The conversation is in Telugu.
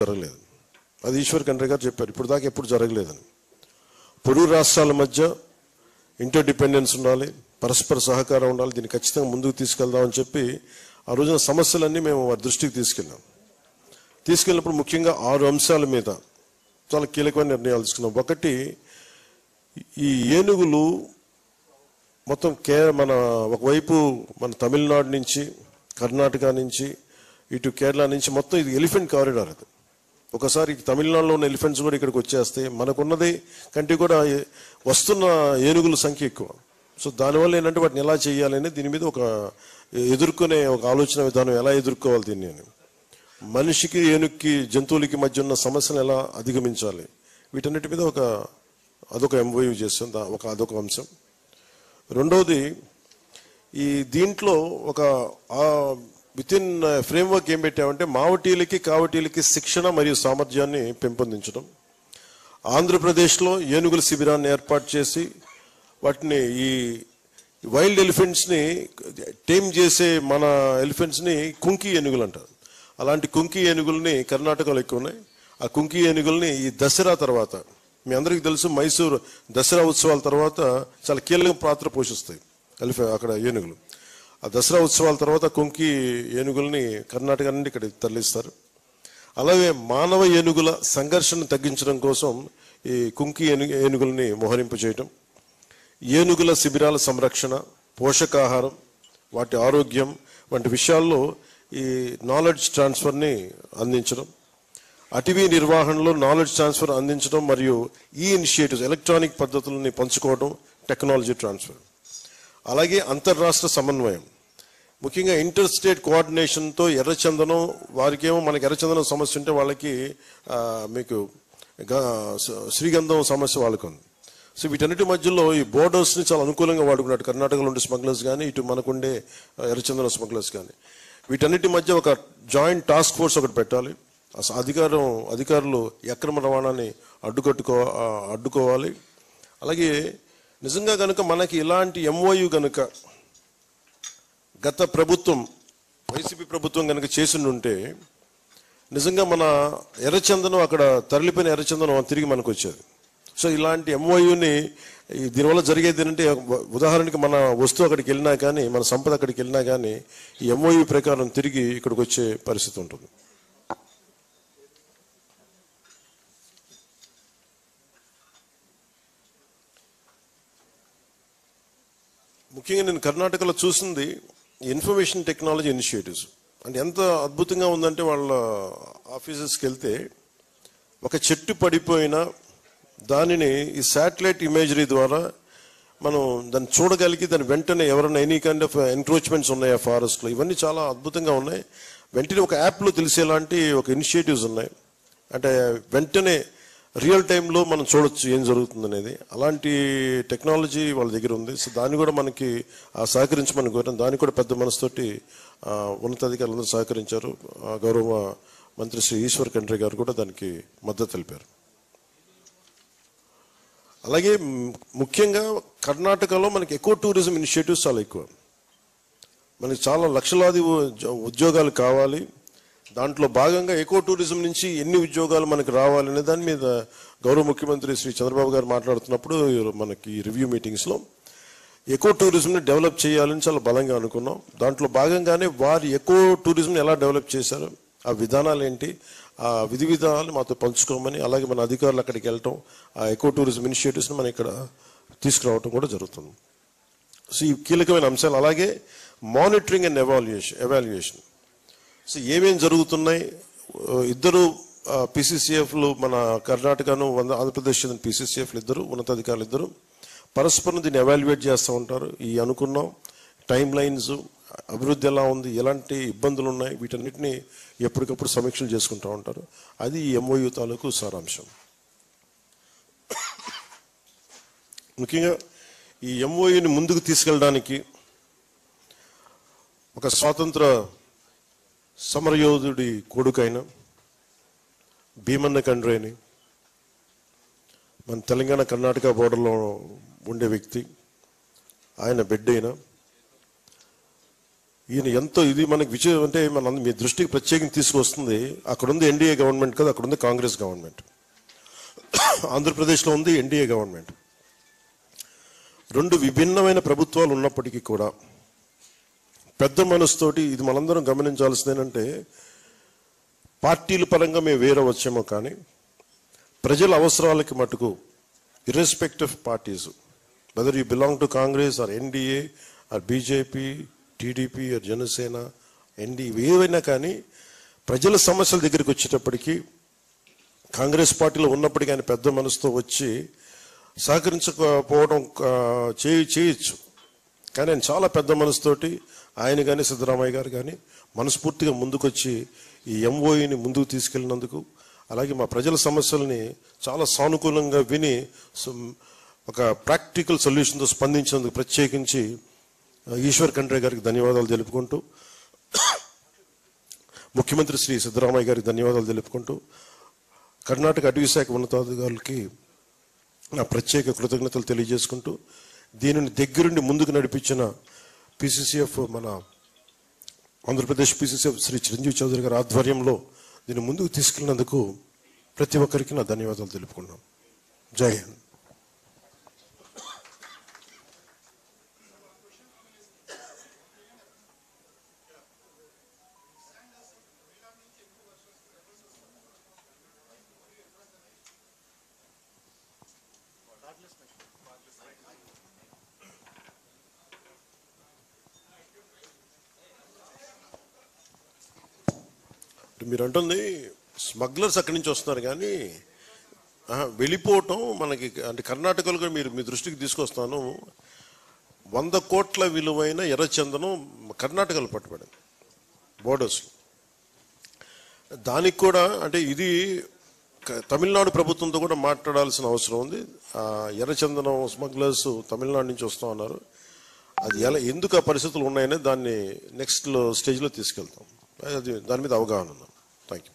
జరగలేదు. అది ఈశ్వర్ ఖండ్రే గారు చెప్పారు, ఇప్పుడు దాకా ఎప్పుడు జరగలేదని. పొరుగు రాష్ట్రాల మధ్య ఇంటర్ డిపెండెన్స్ ఉండాలి, పరస్పర సహకారం ఉండాలి, దీన్ని ఖచ్చితంగా ముందుకు తీసుకెళ్దామని చెప్పి ఆ రోజున సమస్యలన్నీ మేము వారి దృష్టికి తీసుకెళ్ళాం. తీసుకెళ్ళినప్పుడు ముఖ్యంగా 6 అంశాల మీద చాలా కీలకమైన నిర్ణయాలు తీసుకున్నాం. ఒకటి, ఈ ఏనుగులు మొత్తం మన ఒకవైపు మన తమిళనాడు నుంచి, కర్ణాటక నుంచి, ఇటు కేరళ నుంచి మొత్తం ఇది ఎలిఫెంట్ కారిడార్. అది ఒకసారి తమిళనాడులో ఉన్న ఎలిఫెంట్స్ కూడా ఇక్కడికి వచ్చేస్తాయి. మనకున్నది కంటే కూడా వస్తున్న ఏనుగుల సంఖ్య ఎక్కువ. సో దానివల్ల ఏంటంటే వాటిని ఎలా చేయాలని దీని మీద ఒక ఎదుర్కొనే ఒక ఆలోచన విధానం, ఎలా ఎదుర్కోవాలి దీన్ని అని, మనిషికి ఏనుగుకి జంతువులకి మధ్య ఉన్న సమస్యను ఎలా అధిగమించాలి, వీటన్నిటి మీద అదొక ఎంఓయూ చేస్తాం. అదొక అంశం. రెండవది, ఈ దీంట్లో ఒక వితిన్ ఫ్రేమ్వర్క్ ఏం పెట్టామంటే మావటీలకి కావటీలకి శిక్షణ మరియు సామర్థ్యాన్ని పెంపొందించడం. ఆంధ్రప్రదేశ్లో ఏనుగుల శిబిరాన్ని ఏర్పాటు చేసి వాటిని ఈ వైల్డ్ ఎలిఫెంట్స్ని టేమ్ చేసే మన ఎలిఫెంట్స్ని కుంకి ఏనుగులు అంటారు. అలాంటి కుంకి ఏనుగుల్ని కర్ణాటకలో ఎక్కువ ఉన్నాయి. ఆ కుంకి ఏనుగుల్ని ఈ దసరా తర్వాత, మీ అందరికీ తెలుసు మైసూరు దసరా ఉత్సవాల తర్వాత చాలా కీలక పాత్ర పోషిస్తాయి అక్కడ ఏనుగులు. ఆ దసరా ఉత్సవాల తర్వాత కుంకి ఏనుగుల్ని కర్ణాటక నుండి ఇక్కడ తరలిస్తారు. అలాగే మానవ ఏనుగుల సంఘర్షణ తగ్గించడం కోసం ఈ కుంకి ఏనుగుల్ని మోహరింపు చేయటం, ఏనుగుల శిబిరాల సంరక్షణ, పోషకాహారం, వాటి ఆరోగ్యం వంటి విషయాల్లో ఈ నాలెడ్జ్ ట్రాన్స్ఫర్ని అందించడం, అటవీ నిర్వహణలో నాలెడ్జ్ ట్రాన్స్ఫర్ అందించడం మరియు ఈ ఇనిషియేటివ్స్ ఎలక్ట్రానిక్ పద్ధతులని పంచుకోవడం, టెక్నాలజీ ట్రాన్స్ఫర్. అలాగే అంతర్రాష్ట్ర సమన్వయం, ముఖ్యంగా ఇంటర్ స్టేట్ కోఆర్డినేషన్తో ఎర్రచందనం, వారికేమో మనకి ఎర్రచందనం సమస్య ఉంటే వాళ్ళకి మీకు శ్రీగంధం సమస్య వాళ్ళకు ఉంది. సో వీటన్నిటి మధ్యలో ఈ బోర్డర్స్ని చాలా అనుకూలంగా వాడుకున్నాడు కర్ణాటకలో ఉండే స్మగ్లర్స్ కానీ, ఇటు మనకుండే ఎర్రచందనం స్మగ్లర్స్ కానీ. వీటన్నిటి మధ్య ఒక జాయింట్ టాస్క్ ఫోర్స్ ఒకటి పెట్టాలి. అధికారులు అక్రమ రవాణాని అడ్డుకోవాలి. అలాగే నిజంగా కనుక మనకి ఇలాంటి ఎంఓయూ కనుక గత ప్రభుత్వం, వైసీపీ ప్రభుత్వం కనుక చేసిండుంటే నిజంగా మన ఎర్రచందనం, అక్కడ తరలిపోయిన ఎర్రచందనం తిరిగి మనకు వచ్చేది. సో ఇలాంటి ఎంఓయూని దీనివల్ల జరిగేది ఏంటంటే, ఉదాహరణకి మన వస్తువు అక్కడికి వెళ్ళినా కానీ, మన సంపద అక్కడికి వెళ్ళినా కానీ ఈ ఎంఓయూ ప్రకారం తిరిగి ఇక్కడికి వచ్చే పరిస్థితి ఉంటుంది. ముఖ్యంగా నేను కర్ణాటకలో చూసింది ఇన్ఫర్మేషన్ టెక్నాలజీ ఇనిషియేటివ్స్. అంటే ఎంత అద్భుతంగా ఉందంటే, వాళ్ళ ఆఫీసెస్కి వెళ్తే ఒక చెట్టు పడిపోయినా దానిని ఈ శాటిలైట్ ఇమేజరీ ద్వారా మనం దాన్ని చూడగలిగి దాని వెంటనే ఎవరైనా ఎనీ కైండ్ ఆఫ్ ఎంక్రోచ్మెంట్స్ ఉన్నాయా ఫారెస్ట్లో, ఇవన్నీ చాలా అద్భుతంగా ఉన్నాయి. వెంటనే ఒక యాప్లో తెలిసేలాంటి ఒక ఇనిషియేటివ్స్ ఉన్నాయి. అంటే వెంటనే రియల్ టైంలో మనం చూడొచ్చు ఏం జరుగుతుంది అనేది. అలాంటి టెక్నాలజీ వాళ్ళ దగ్గర ఉంది. సో దాన్ని కూడా మనకి సహకరించమని కోరాం. దానికి కూడా పెద్ద మనసుతోటి ఉన్నతాధికారులందరూ సహకరించారు. గౌరవ మంత్రి శ్రీ ఈశ్వర్ ఖండ్రే గారు కూడా దానికి మద్దతు తెలిపారు. అలాగే ముఖ్యంగా కర్ణాటకలో మనకి ఎక్కువ టూరిజం ఇనిషియేటివ్స్ చాలా ఎక్కువ. మనకి చాలా లక్షలాది ఉద్యోగాలు కావాలి. దాంట్లో భాగంగా ఎకో టూరిజం నుంచి ఎన్ని ఉద్యోగాలు మనకు రావాలనే దాని మీద గౌరవ ముఖ్యమంత్రి శ్రీ చంద్రబాబు గారు మాట్లాడుతున్నప్పుడు మనకి రివ్యూ మీటింగ్స్లో ఎకో టూరిజంని డెవలప్ చేయాలని చాలా బలంగా అనుకున్నాం. దాంట్లో భాగంగానే వారి ఎకో టూరిజంని ఎలా డెవలప్ చేశారు, ఆ విధానాలు ఏంటి, ఆ విధి విధానాలు మాతో పంచుకోమని, అలాగే మన అధికారులు అక్కడికి వెళ్ళటం, ఆ ఎకో టూరిజం ఇనిషియేటివ్స్ని మనం ఇక్కడ తీసుకురావటం కూడా జరుగుతుంది. సో ఈ కీలకమైన అంశాలు. అలాగే మానిటరింగ్ అండ్ ఎవాల్యుయేషన్. సో ఏమేమి జరుగుతున్నాయి, ఇద్దరు పిసిసిఎఫ్లు, మన కర్ణాటకను ఆంధ్రప్రదేశ్ చెందిన పిసిసిఎఫ్లు ఇద్దరు, ఉన్నతాధికారులు ఇద్దరు పరస్పరం దీన్ని ఎవాల్యుయేట్ చేస్తూ ఉంటారు. ఈ అనుకున్నాం టైం లైన్స్, అభివృద్ధి ఎలా ఉంది, ఎలాంటి ఇబ్బందులు ఉన్నాయి, వీటన్నిటిని ఎప్పటికప్పుడు సమీక్షలు చేసుకుంటూ ఉంటారు. అది ఈ ఎంఓయూ తాలూకు సారాంశం. ముఖ్యంగా ఈ ఎంఓయూని ముందుకు తీసుకెళ్ళడానికి ఒక స్వాతంత్ర సమరయోధుడి కొడుకైన భీమన్న ఖండ్రేని, మన తెలంగాణ కర్ణాటక బోర్డర్లో ఉండే వ్యక్తి, ఆయన బిడ్డ అయిన ఈయన ఎంతో ఇది మనకి విజయం అంటే మీ దృష్టికి ప్రత్యేకంగా తీసుకొస్తుంది. అక్కడ ఉంది ఎన్డీఏ గవర్నమెంట్ కదా, అక్కడ ఉంది కాంగ్రెస్ గవర్నమెంట్. ఆంధ్రప్రదేశ్లో ఉంది ఎన్డీఏ గవర్నమెంట్. రెండు విభిన్నమైన ప్రభుత్వాలు ఉన్నప్పటికీ కూడా పెద్ద మనసుతోటి ఇది మనందరం గమనించాల్సింది ఏంటంటే, పార్టీల పరంగా మేము వేరే వచ్చామో కానీ ప్రజల అవసరాలకి మటుకు irrespective parties, whether you belong to Congress or NDA or BJP, TDP or Janasena, NDA ఏవైనా కానీ ప్రజల సమస్యల దగ్గరికి వచ్చేటప్పటికీ కాంగ్రెస్ పార్టీలో ఉన్నప్పటికీ ఆయన పెద్ద మనసుతో వచ్చి సహకరించకపోవడం చేయొచ్చు. కానీ ఆయన చాలా పెద్ద మనసుతోటి ఆయన కానీ సిద్ధరామయ్య గారు కానీ మనస్ఫూర్తిగా ముందుకొచ్చి ఈ ఎంఓఈని ముందుకు తీసుకెళ్ళినందుకు, అలాగే మా ప్రజల సమస్యల్ని చాలా సానుకూలంగా విని ఒక ప్రాక్టికల్ సొల్యూషన్తో స్పందించినందుకు ప్రత్యేకించి ఈశ్వర్ ఖండ్రే గారికి ధన్యవాదాలు తెలుపుకుంటూ, ముఖ్యమంత్రి శ్రీ సిద్ధరామయ్య గారికి ధన్యవాదాలు తెలుపుకుంటూ, కర్ణాటక అటవీ శాఖ ఉన్నతాధికారులకి నా ప్రత్యేక కృతజ్ఞతలు తెలియజేసుకుంటూ, దీనిని దగ్గరుండి ముందుకు నడిపించిన పిసిసిఎఫ్ మన ఆంధ్రప్రదేశ్ పిసిసిఎఫ్ శ్రీ చిరంజీవి చౌదరి గారి ఆధ్వర్యంలో దీన్ని ముందుకు తీసుకెళ్ళినందుకు ప్రతి ఒక్కరికి నా ధన్యవాదాలు తెలుపుకున్నాం. జై హింద్. మీరు అంటుంది స్మగ్లర్స్ అక్కడి నుంచి వస్తున్నారు కానీ వెళ్ళిపోవటం మనకి అంటే కర్ణాటకలో కూడా మీ దృష్టికి తీసుకొస్తాను. 100 కోట్ల విలువైన ఎర్రచందనం కర్ణాటకలో పట్టుబడింది బోర్డర్స్లో. దానికి కూడా అంటే ఇది తమిళనాడు ప్రభుత్వంతో కూడా మాట్లాడాల్సిన అవసరం ఉంది. ఎర్రచందనం స్మగ్లర్స్ తమిళనాడు నుంచి వస్తూ ఉన్నారు. అది ఎందుకు ఆ పరిస్థితులు ఉన్నాయనే దాన్ని నెక్స్ట్ స్టేజ్లో తీసుకెళ్తాం. అది దాని మీద అవగాహన ఉంది. Thank you.